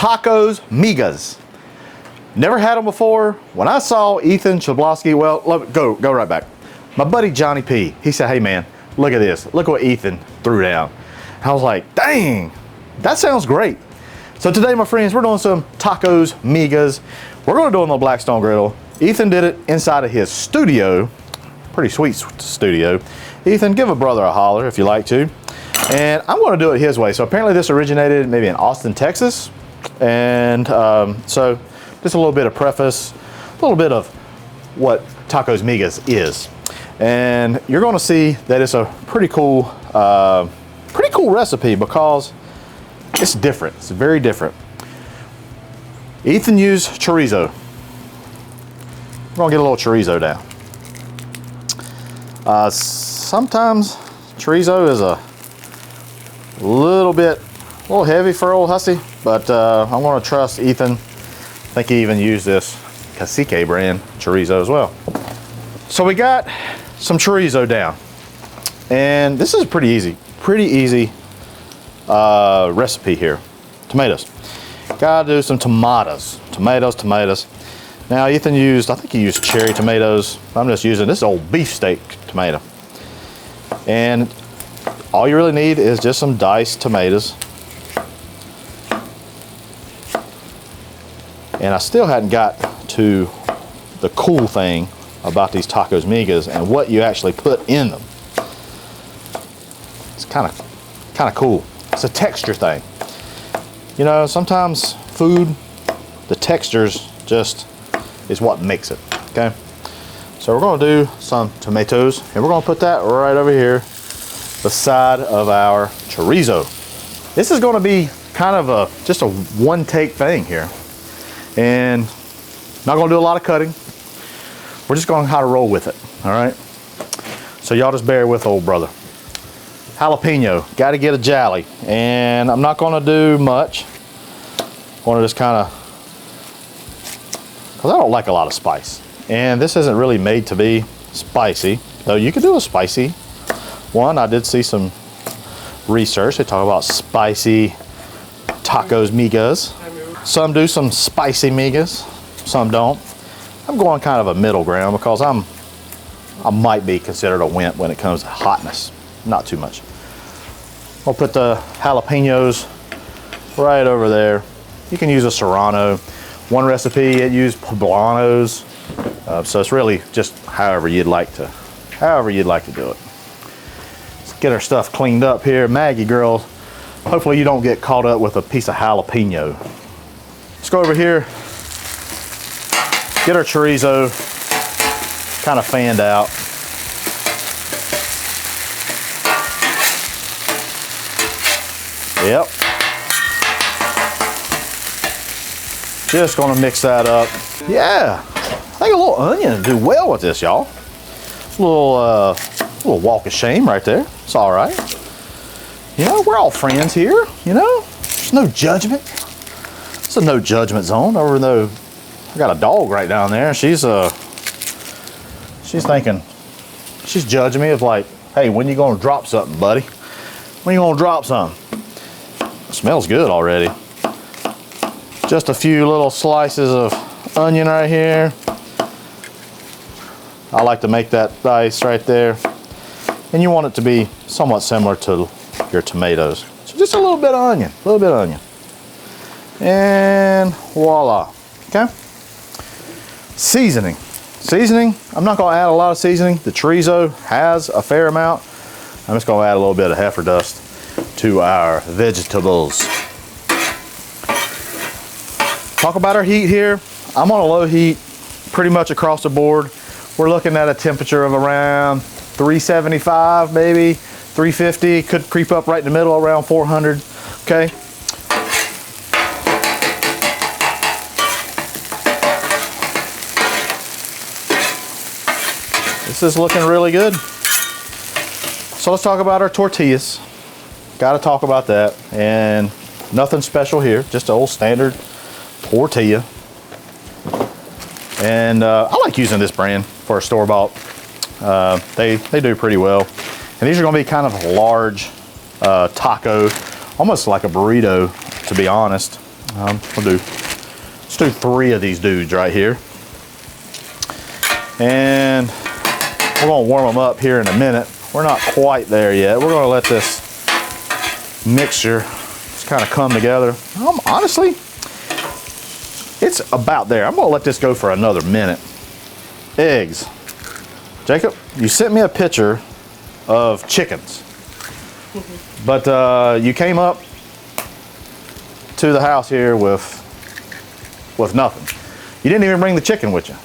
tacos Migas. Never had them before. When I saw Ethan Chablowski, well, go right back. My buddy Johnny P, he said, hey man, look at this. Look what Ethan threw down. I was like, dang, that sounds great. So today, my friends, we're doing some tacos Migas. We're gonna do it on the Blackstone griddle. Ethan did it inside of his studio. Pretty sweet studio. Ethan, give a brother a holler if you like to. And I'm gonna do it his way. So apparently this originated maybe in Austin, Texas. And so just a little bit of preface, a little bit of what tacos Migas is. And you're gonna see that it's a pretty cool recipe because it's different, it's very different. Ethan used chorizo. We're gonna get a little chorizo down. Sometimes chorizo is a little heavy for old Hussey, but I'm gonna trust Ethan. I think he even used this Cacique brand chorizo as well. So we got some chorizo down, and this is a pretty easy recipe here. Tomatoes. Gotta do some tomatoes. Tomatoes. Now Ethan used, I think he used cherry tomatoes. I'm just using this old beefsteak tomato. And all you really need is just some diced tomatoes. And I still hadn't got to the cool thing about these tacos Migas and what you actually put in them. It's kind of cool. It's a texture thing. You know, sometimes food, the textures just is what makes it, okay? So we're gonna do some tomatoes and we're gonna put that right over here beside of our chorizo. This is gonna be kind of just a one take thing here. And not gonna do a lot of cutting. We're just gonna how to roll with it, all right? So y'all just bear with old brother. Jalapeno, gotta get a jolly. And I'm not gonna do much. I wanna just kinda, cause I don't like a lot of spice. And this isn't really made to be spicy, though you could do a spicy one. I did see some research. They talk about spicy tacos Migas. Some do some spicy Migas, some don't. I'm going kind of a middle ground because I might be considered a wimp when it comes to hotness. Not too much. I'll put the jalapenos right over there. You can use a serrano. One recipe it used poblanos. So it's really just however you'd like to do it. Let's get our stuff cleaned up here. Maggie girl, hopefully you don't get caught up with a piece of jalapeno. Let's go over here, get our chorizo kind of fanned out. Yep. Just gonna mix that up. Yeah, I think a little onion would do well with this, y'all. A little walk of shame right there. It's all right. You know, we're all friends here, you know? There's no judgment. It's a no judgment zone, over though I got a dog right down there. She's thinking, she's judging me of like, hey, when you gonna drop something, buddy? When you gonna drop something? It smells good already. Just a few little slices of onion right here. I like to make that dice right there. And you want it to be somewhat similar to your tomatoes. So just a little bit of onion, And voila, okay? Seasoning. I'm not gonna add a lot of seasoning. The chorizo has a fair amount. I'm just gonna add a little bit of heifer dust to our vegetables. Talk about our heat here. I'm on a low heat pretty much across the board. We're looking at a temperature of around 375, maybe 350. Could creep up right in the middle around 400, okay? This is looking really good. So let's talk about our tortillas. Gotta talk about that. And nothing special here, just an old standard tortilla. And I like using this brand for a store-bought. They do pretty well. And these are gonna be kind of large taco, almost like a burrito, to be honest. Let's do 3 of these dudes right here. And we're gonna warm them up here in a minute. We're not quite there yet. We're gonna let this mixture just kind of come together. Honestly, it's about there. I'm gonna let this go for another minute. Eggs. Jacob, you sent me a picture of chickens, but you came up to the house here with nothing. You didn't even bring the chicken with you.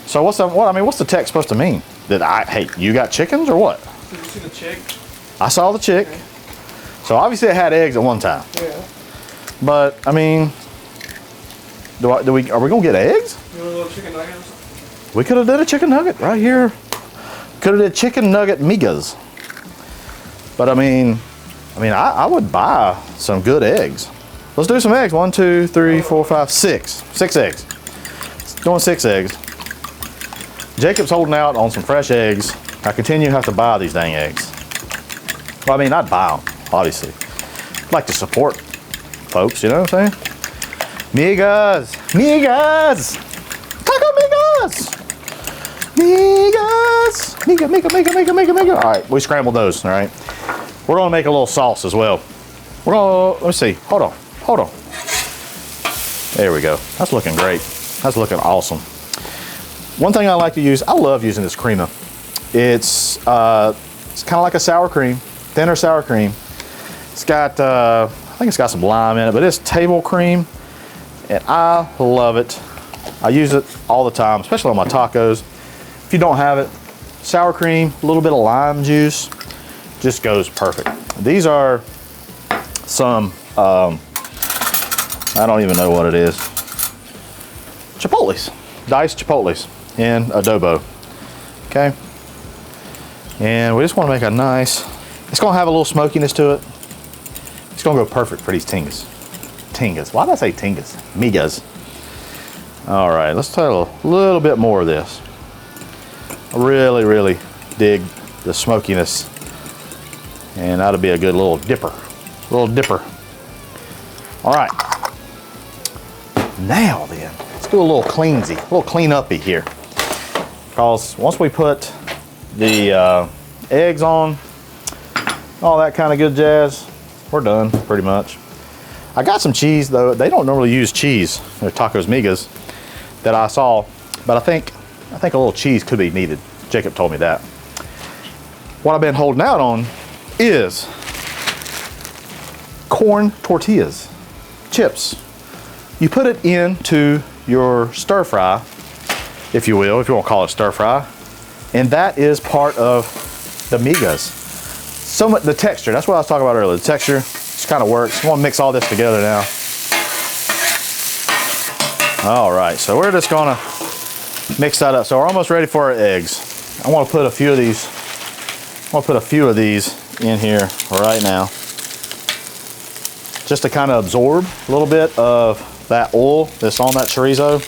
So what's the text supposed to mean? Hey, you got chickens or what? Did you see the chick? I saw the chick. Okay. So obviously it had eggs at one time. Yeah. But I mean, are we gonna get eggs? You want a little chicken nugget or something? We could have did a chicken nugget right here. Could have did chicken nugget migas. But I mean, I would buy some good eggs. Let's do some eggs. 1, 2, 3, 4, 5, 6. 6 eggs. Doing 6 eggs. Jacob's holding out on some fresh eggs. I continue to have to buy these dang eggs. Well, I mean, I'd buy them, obviously. I'd like to support folks, you know what I'm saying? Migas! Migas! Taco migas! Migas! Miga. All right, we scrambled those, all right? We're gonna make a little sauce as well. We're gonna, let's see, hold on. There we go. That's looking great. That's looking awesome. One thing I like to use, I love using this crema. It's kind of like a sour cream, thinner sour cream. It's got, I think it's got some lime in it, but it's table cream, and I love it. I use it all the time, especially on my tacos. If you don't have it, sour cream, a little bit of lime juice, just goes perfect. These are some, I don't even know what it is. Chipotles, diced chipotles in adobo, okay? And we just want to make a nice, it's going to have a little smokiness to it. It's going to go perfect for these tingas. Tingas, why did I say tingas? Migas. All right, let's try a little bit more of this. I really dig the smokiness, and that'll be a good little dipper. All right, now then, let's do a little cleansy, a little clean-uppy here. Because once we put the eggs on, all that kind of good jazz, we're done pretty much. I got some cheese though. They don't normally use cheese, they're tacos migas that I saw, but I think a little cheese could be needed. Jacob told me that. What I've been holding out on is corn tortillas, chips. You put it into your stir fry, if you will, if you want to call it stir fry, and that is part of the migas. So much, the texture, that's what I was talking about earlier. The texture just kind of works. I want to mix all this together now. All right, so we're just gonna mix that up. So we're almost ready for our eggs. I want to put a few of these, in here right now, just to kind of absorb a little bit of that oil that's on that chorizo.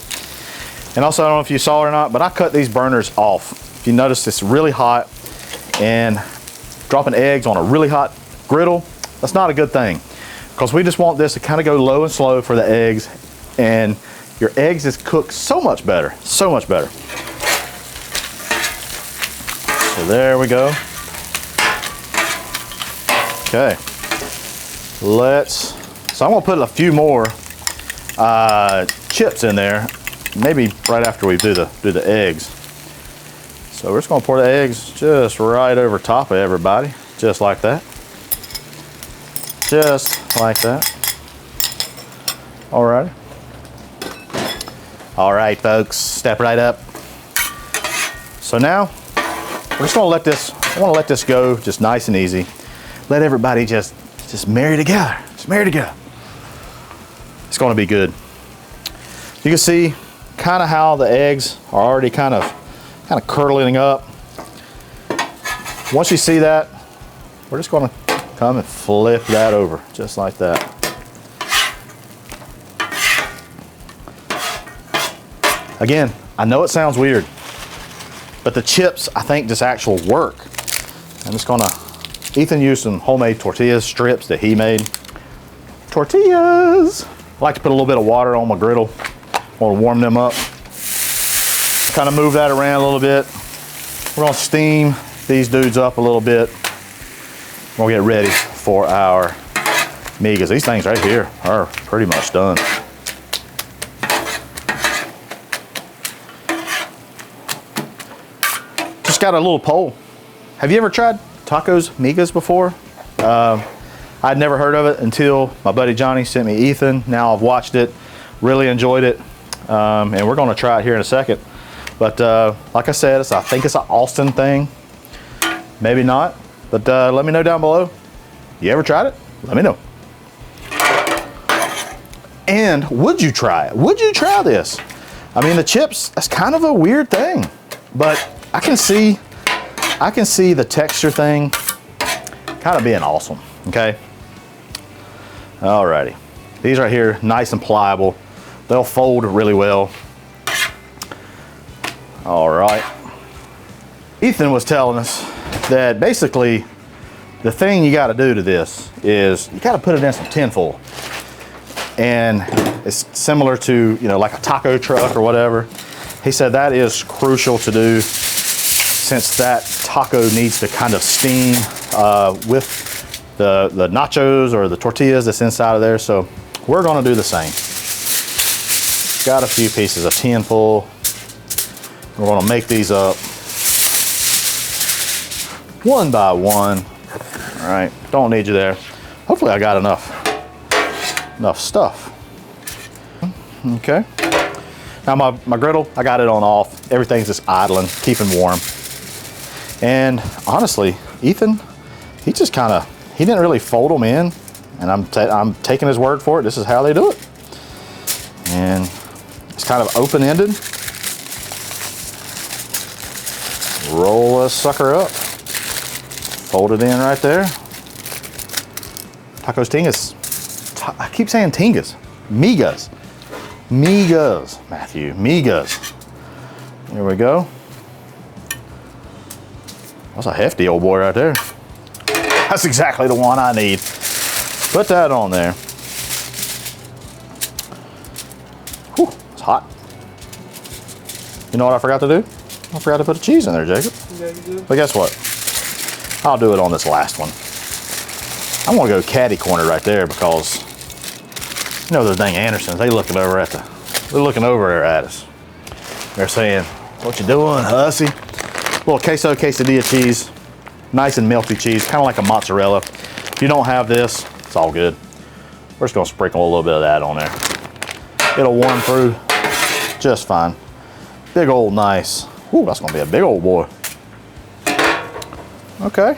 And also, I don't know if you saw it or not, but I cut these burners off. If you notice, it's really hot, and dropping eggs on a really hot griddle, that's not a good thing, because we just want this to kind of go low and slow for the eggs, and your eggs just cook so much better, so much better. So there we go. Okay, so I'm gonna put a few more chips in there, maybe right after we do the eggs. So we're just gonna pour the eggs just right over top of everybody, just like that. Just like that. Alrighty. All right, folks, step right up. So now, we're just gonna let this, I wanna let this go just nice and easy. Let everybody just marry together, just marry together. It's gonna be good. You can see kind of how the eggs are already kind of curdling up. Once you see that, we're just gonna come and flip that over, just like that. Again, I know it sounds weird, but the chips, I think, just actual work. I'm just gonna, Ethan used some homemade tortilla strips that he made. tortillas. I like to put a little bit of water on my griddle. I want to warm them up. Kind of move that around a little bit. We're gonna steam these dudes up a little bit. We're gonna get ready for our migas. These things right here are pretty much done. Just got a little poll. Have you ever tried tacos migas before? I'd never heard of it until my buddy Johnny sent me Ethan. Now I've watched it, really enjoyed it, and we're gonna try it here in a second. But like I said, I think it's an Austin thing. Maybe not, but let me know down below. You ever tried it? Let me know. And would you try it? Would you try this? I mean, the chips, that's kind of a weird thing, but I can see the texture thing kind of being awesome, okay? Alrighty. These right here, nice and pliable. They'll fold really well. All right. Ethan was telling us that basically the thing you got to do to this is you got to put it in some tinfoil. And it's similar to, you know, like a taco truck or whatever. He said that is crucial to do since that taco needs to kind of steam with the nachos or the tortillas that's inside of there. So we're going to do the same. Got a few pieces of tinfoil. We're gonna make these up one by one. All right, don't need you there. Hopefully I got enough stuff. Okay. Now my griddle, I got it on off. Everything's just idling, keeping warm. And honestly, Ethan, he didn't really fold them in, and I'm taking his word for it. This is how they do it. And it's kind of open-ended. Roll this sucker up, fold it in right there. Tacos tingas. I keep saying tingas. Migas. Migas, Matthew. Migas. There we go. That's a hefty old boy right there. That's exactly the one I need. Put that on there. Whew, it's hot. You know what I forgot to do? I forgot to put the cheese in there, Jacob. Yeah, you did. But guess what? I'll do it on this last one. I want to go catty corner right there because you know those dang Andersons, they're looking over there at us. They're saying, "What you doing, Hussey?" Little queso quesadilla cheese, nice and melty cheese, kind of like a mozzarella. If you don't have this, it's all good. We're just gonna sprinkle a little bit of that on there. It'll warm through just fine. Big old nice. Ooh, that's gonna be a big old boy. Okay.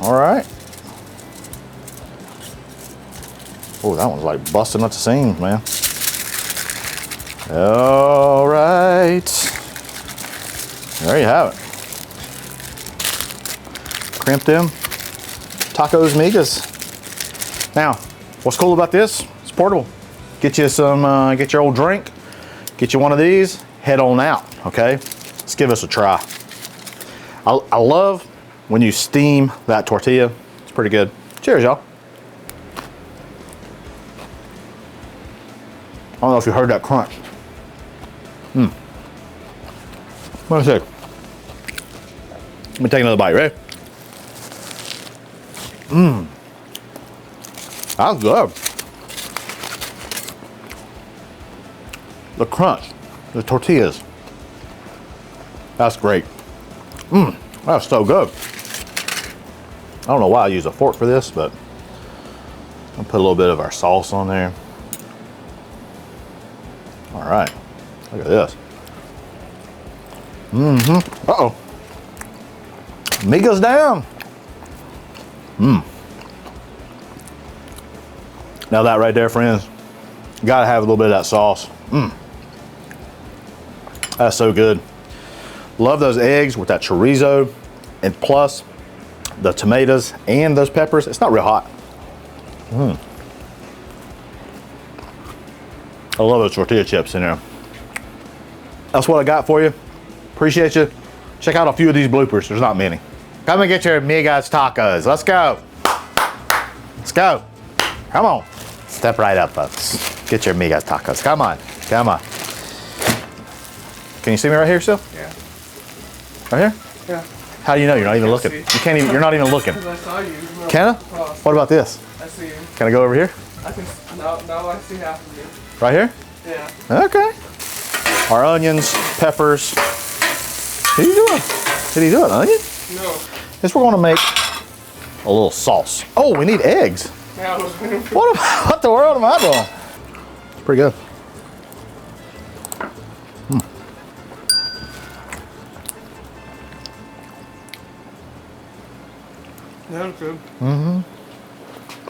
All right. Oh, that one's like busting at the seams, man. All right. There you have it. Crimp them. Tacos migas. Now, what's cool about this? It's portable. Get you some, get your old drink. Get you one of these. Head on out, okay? Let's give this a try. I love when you steam that tortilla. It's pretty good. Cheers, y'all. I don't know if you heard that crunch. Let me see. Let me take another bite, ready? That's good. The crunch, the tortillas. That's great. That's so good. I don't know why I use a fork for this, but I'll put a little bit of our sauce on there. All right, look at this. Uh-oh. Migas down. Now that right there, friends, you gotta have a little bit of that sauce. That's so good. Love those eggs with that chorizo, and plus the tomatoes and those peppers. It's not real hot. I love those tortilla chips in there. That's what I got for you. Appreciate you. Check out a few of these bloopers. There's not many. Come and get your Migas tacos. Let's go. Let's go. Come on. Step right up, folks. Get your Migas tacos. Come on. Come on. Can you see me right here still? Yeah. Right here? Yeah. How do you know? You're not even I looking. see. You can't even, you're not even looking. Because I saw you. Can I? Oh, What about this? I see you. Can I go over here? I can. Now I see half of you. Right here? Yeah. Okay. Our onions, peppers. What are you doing? Did he do an onion? No. This we're gonna make a little sauce. Oh, we need eggs. Yeah, I was waiting for What the world am I doing? It's pretty good. That was good. Mm-hmm.